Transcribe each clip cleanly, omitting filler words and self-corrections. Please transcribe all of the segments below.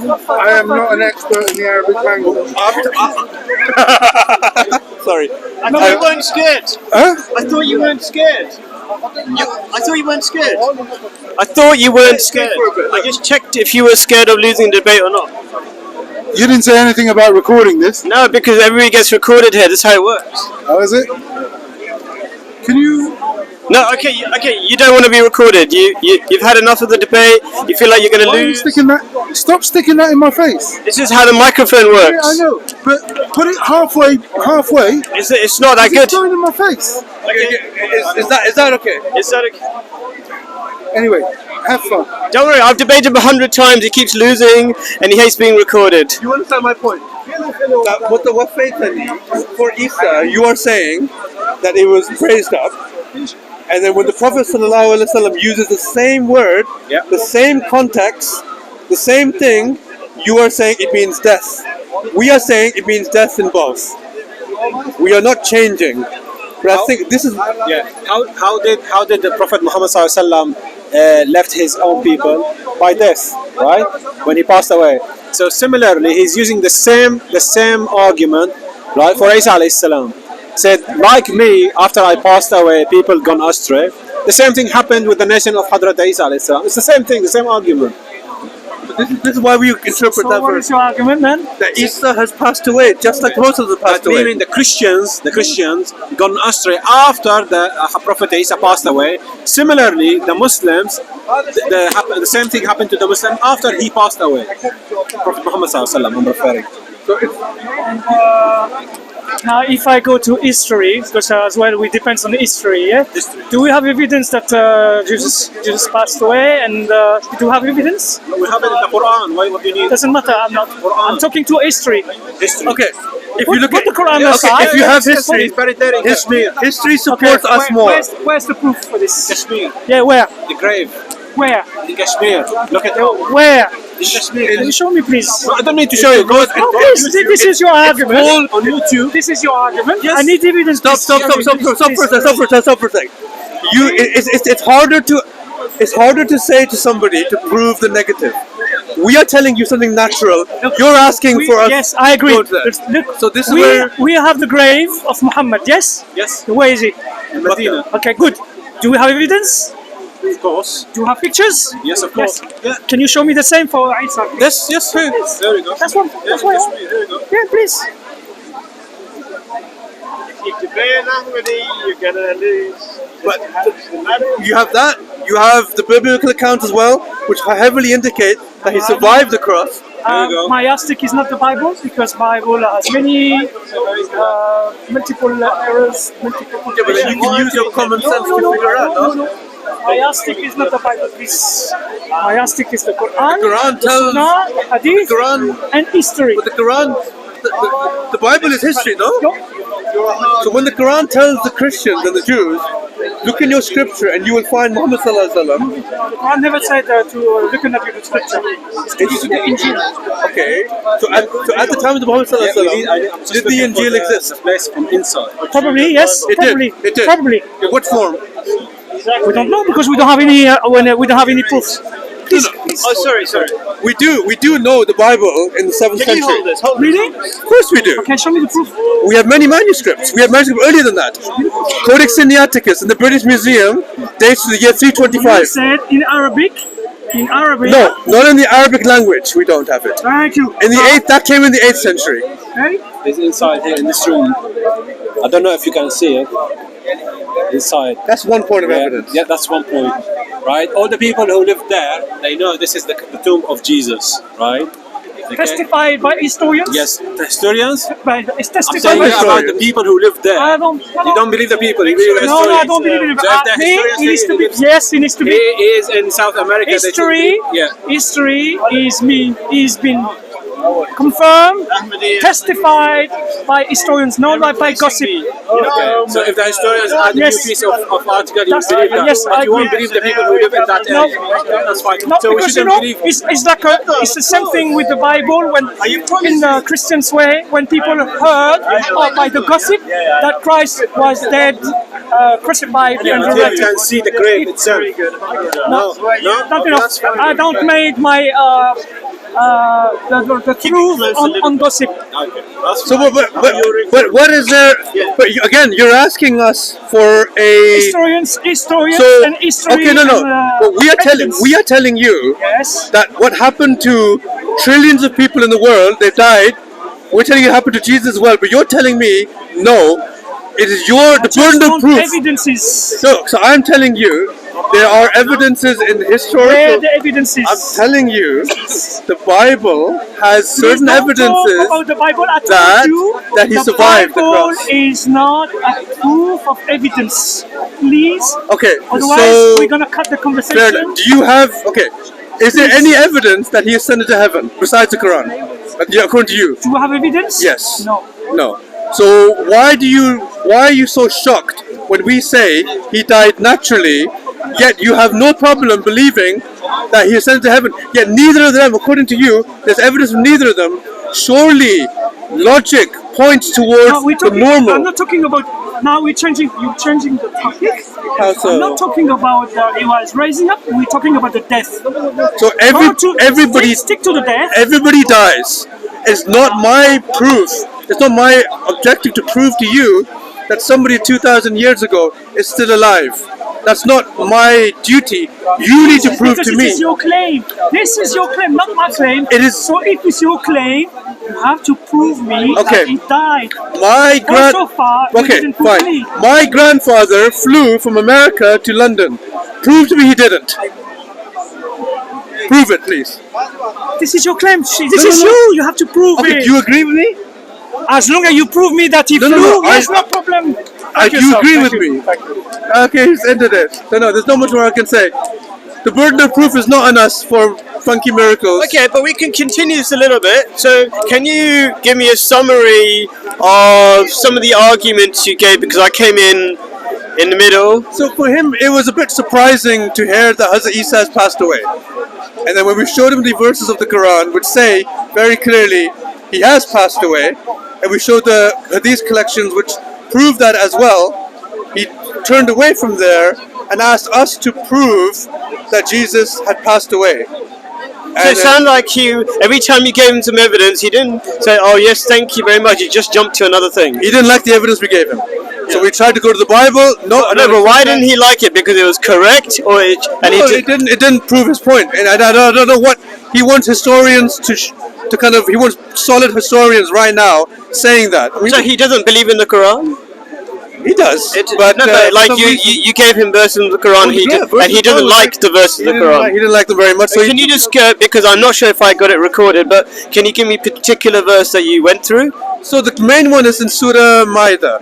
I am not an expert in the Arabic language. Sorry. I thought you weren't scared. Huh? I thought you weren't scared. I thought you weren't scared. I thought you weren't scared. I just checked if you were scared of losing the debate or not. You didn't say anything about recording this. No, because everybody gets recorded here. That's how it works. How is it? Can you... No, okay. You don't want to be recorded. You've had enough of the debate. You feel like you're going to Why are you lose. sticking that? Stop sticking that in my face. This is how the microphone works. Yeah, I know, but put it halfway. It's not that good. It's going in my face. Okay. Is that okay? Is that okay? Anyway, have fun. Don't worry. I've debated him 100 times. He keeps losing, and he hates being recorded. You understand my point? That what the faith for Isa, you are saying that it was praised up, and then when the Prophet ﷺ uses the same word, the same context, the same thing, you are saying it means death. We are saying it means death in both. We are not changing. But I think this is How did the Prophet Muhammad ﷺ left his own people? By death, right? When he passed away. So similarly, he's using the same argument, right, for Isa alayhi salam. Said, like me, after I passed away, people gone astray. The same thing happened with the nation of Hadrat Isa alayhi salam. It's the same thing, the same argument. this is why we interpret that What verse. is your argument, then? That Isa has passed away, just like most of the passed away. Meaning the Christians gone astray after the Prophet Isa passed away. Similarly, the Muslims, the same thing happened to the Muslim after he passed away. Prophet Muhammad sallallahu alaihi wasallam, I'm referring. Now, if I go to history, because as well we depends on the history, yeah? Do we have evidence that Jesus passed away? And do we have evidence? We have it in the Quran. What do you need? Doesn't matter. I'm talking to history. Okay, if you look Put at the Quran okay, aside. if you have history supports us more. Where's the proof for this? Kashmir, Yeah, where? the grave, Where? in Kashmir. Look at it. Where? In Kashmir. Can you show me, please? I don't need to show you. Go ahead. Oh, please, this is your argument. all on YouTube. This is your argument. Yes. I need evidence. Stop for a second. It's harder to say to somebody to prove the negative. We are telling you something natural. You're asking for us. Yes, I agree. to go to that. Look, So this is where we have the grave of Muhammad. Yes. Yes, Where is it? in Medina. Okay, good. Do we have evidence? Of course. Do you have pictures? Yes, of course. Yeah. Can you show me the same for Isa? Yes, here. There we go. That's one. Yeah, That's one. Kashmir, there we go. Yeah, please. If you debate Ahmadi, you're gonna lose. But you have that. You have the biblical account as well, which heavily indicate that he survived the cross. There you go. My yardstick is not the Bible because Bible has many multiple errors. Multiple Yeah, but then you can use your common sense to figure out. No? My yardstick is not the Bible, please. My yardstick is the Quran, The Quran tells- Sunnah, the Hadith, the Quran- and history. But the Quran, the Bible is history, no? So when the Quran tells the Christians and the Jews, look in your scripture and you will find Muhammad sallallahu alaihi wasallam. The Quran never said to look at your scripture. It's the Injil. Okay. So at the time of the Muhammad sallallahu alaihi wasallam, did the Injil exist? The place from inside. Probably, yes. It probably. did. It did. Probably. In what form? We don't know because we don't have any. We don't have any proofs. Please. Oh, sorry. We do know the Bible in the 7th Can you century. hold this? Hold Really? Of course we do. Okay, show me the proof. We have many manuscripts. We have manuscripts earlier than that. Codex Sinaiticus in the British Museum dates to the year You 325. said in Arabic. In Arabic. No, not in the Arabic language. We don't have it. Thank you. In the 8th, that came in the 8th century. Okay. It's inside here in this room. I don't know if you can see it. Inside. That's one point of evidence. Yeah, that's one point. Right? All the people who live there, they know this is the tomb of Jesus, right? Okay. Testified by historians. Yes, the historians. It's I'm testified saying by about the people who live there. I don't. You don't believe the people, you believe the No, historians. I don't believe in it. So if the He historians needs say to he be. lives- Yes, he needs to He be. is in South America. they should History. be- Yeah. History is been confirmed, testified by historians, not by gossip. Okay. So if the historians add a Yes. new piece of article, you That's- believe that. yes, but I you won't agree. believe the people who live in that No. area. Okay, that's fine. No, So we because shouldn't believe. it's like it's the same thing with the Bible when in the Christian's way when people heard by the gossip that Christ was dead, crucified, Yeah, and but here you resurrected. can see the grave itself. No, Not enough. that's fine. I don't made my the truth on gossip. So, but what is there? But again, you're asking us for a Historians So and history. okay, no. But evidence. we are telling you Yes. that what happened to trillions of people in the world, they died. We're telling you it happened to Jesus as well, but you're telling me no. It is the burden of proof. Evidences. So I'm telling you, there are evidences in Where historical. the evidences? I'm telling you, the Bible has certain Please don't evidences talk about the Bible. I told that- you that he survived the The Bible cross. is not a proof of evidence. Please. Okay, Otherwise, so we're gonna cut the fair conversation. enough. Do you have Is there any evidence that he ascended to heaven besides the Quran? According to you? Do you have evidence? Yes. No. No. So why are you so shocked when we say he died naturally, yet you have no problem believing that he ascended to heaven? Yet neither of them, according to you, there's evidence from neither of them. Surely logic points towards No, the normal. I'm not talking about. Now we're changing. You're changing the topic. How so? I'm not talking about he was rising up. We're talking about the death. So everybody stick to the death. everybody dies. It's not my proof. It's not my objective to prove to you that somebody 2,000 years ago is still alive. That's not my duty. You need to prove Because to this me. is your claim. This is your claim, not my claim. It is- So if it's your claim, you have to prove me Okay. that he died. My So far, you Okay, didn't prove fine. me. My grandfather flew from America to London. Prove to me he didn't. Prove it, please. This is your claim. This No, is no. you. You have to prove Okay, it. do you agree with me? As long as you prove me that he No, flew, no, no, yes, I- no problem. Do you agree with me? Okay, he's ended it. No, there's not much more I can say. The burden of proof is not on us for funky miracles. Okay, but we can continue this a little bit. So, can you give me a summary of some of the arguments you gave? Because I came in the middle. So for him, it was a bit surprising to hear that Hazrat Isa has passed away. And then when we showed him the verses of the Quran, which say very clearly he has passed away, and we showed the hadith collections which prove that as well, he turned away from there and asked us to prove that Jesus had passed away. So it sounded like every time you gave him some evidence, he didn't say, "Oh yes, thank you very much." He just jumped to another thing. He didn't like the evidence we gave him. So we tried to go to the Bible. No, but why didn't he like it? Because it was correct, or It didn't prove his point, and I don't know what he wants historians to kind of. He wants solid historians right now saying that. So he doesn't believe in the Quran. He does, But like for some reason- you gave him verses of the Quran, and he doesn't like the verses of the Quran. He didn't like them very much. So Can you just because I'm not sure if I got it recorded, but can you give me a particular verse that you went through? So the main one is in Surah Ma'idah,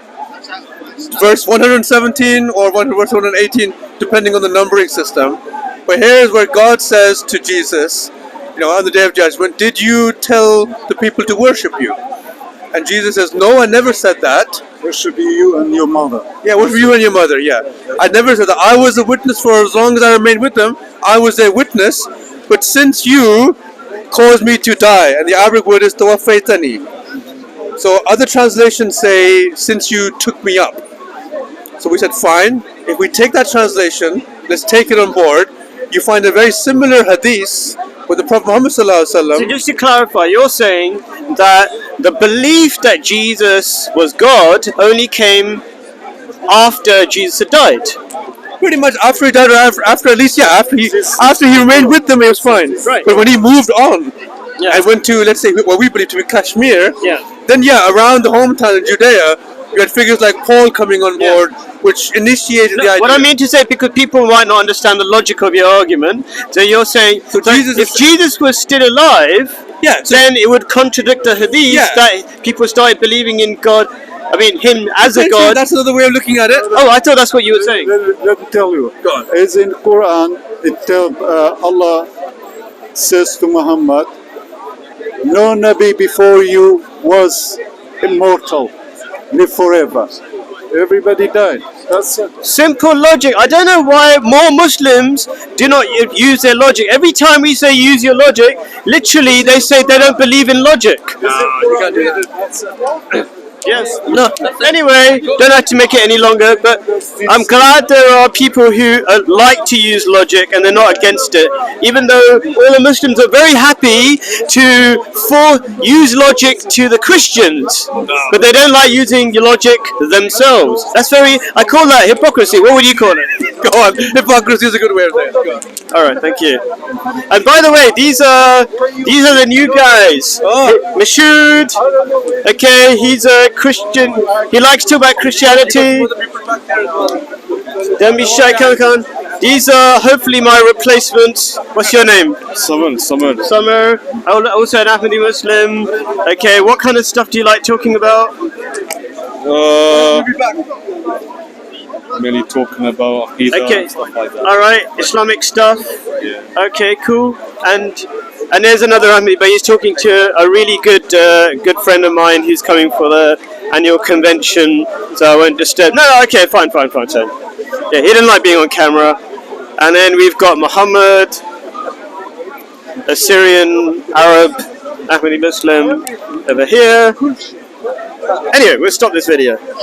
verse 117 or verse 118, depending on the numbering system. But here is where God says to Jesus, on the Day of Judgment, "Did you tell the people to worship you?" And Jesus says, "No, I never said that. Worship you and your mother. Yeah, worship you and your mother. Yeah, I never said that. I was a witness for as long as I remained with them. I was their witness. But since you caused me to die," and the Arabic word is tawaffaytani. So other translations say, "Since you took me up." So we said, fine. If we take that translation, let's take it on board. You find a very similar hadith with the Prophet Muhammad sallallahu alaihi So wasallam. just to clarify, you're saying that the belief that Jesus was God only came after Jesus had died. Pretty much after he died, or after at least, after he remained with them, it was fine. Right. But when he moved on Yeah. and went to, let's say, what we believe to be Kashmir, Yeah. then around the hometown in Judea, you had figures like Paul coming on board, which initiated the idea. What I mean to say, because people might not understand the logic of your argument, so you're saying So that Jesus if is- Jesus was still alive, then it would contradict the hadith Yeah. that people started believing in God. I mean, him as a Actually, God. that's another way of looking at it. Oh, I thought that's what you were saying. Let me tell you. Go on. As in Quran, Allah says to Muhammad, "No Nabi before you was immortal, live forever." Everybody died. That's it. Simple logic. I don't know why more Muslims do not use their logic. Every time we say use your logic, literally they say they don't believe in logic. You can't do that. Yes. No. Anyway, don't have to make it any longer. But I'm glad there are people who like to use logic and they're not against it. Even though all the Muslims are very happy to use logic to the Christians, but they don't like using logic themselves. That's very. I call that hypocrisy. What would you call it? Go on. Hypocrisy is a good way of saying it. Go on. All right, thank you. And by the way, these are the new guys. Mashhood. Okay, he's a Christian. He likes to talk about Christianity. Don't be shy, Khan. These are hopefully my replacements. What's your name? Summer. Summer. Also an Ahmadi Muslim. Okay, what kind of stuff do you like talking about? Mainly talking about Aqidah Okay. and stuff like that. All right, Islamic stuff. Yeah. Okay, cool. And there's another Ahmadi, but he's talking to a really good friend of mine who's coming for the annual convention, so I won't disturb. No, okay, fine. So, yeah, he didn't like being on camera. And then we've got Muhammad, a Syrian Arab Ahmadi Muslim over here. Anyway, we'll stop this video.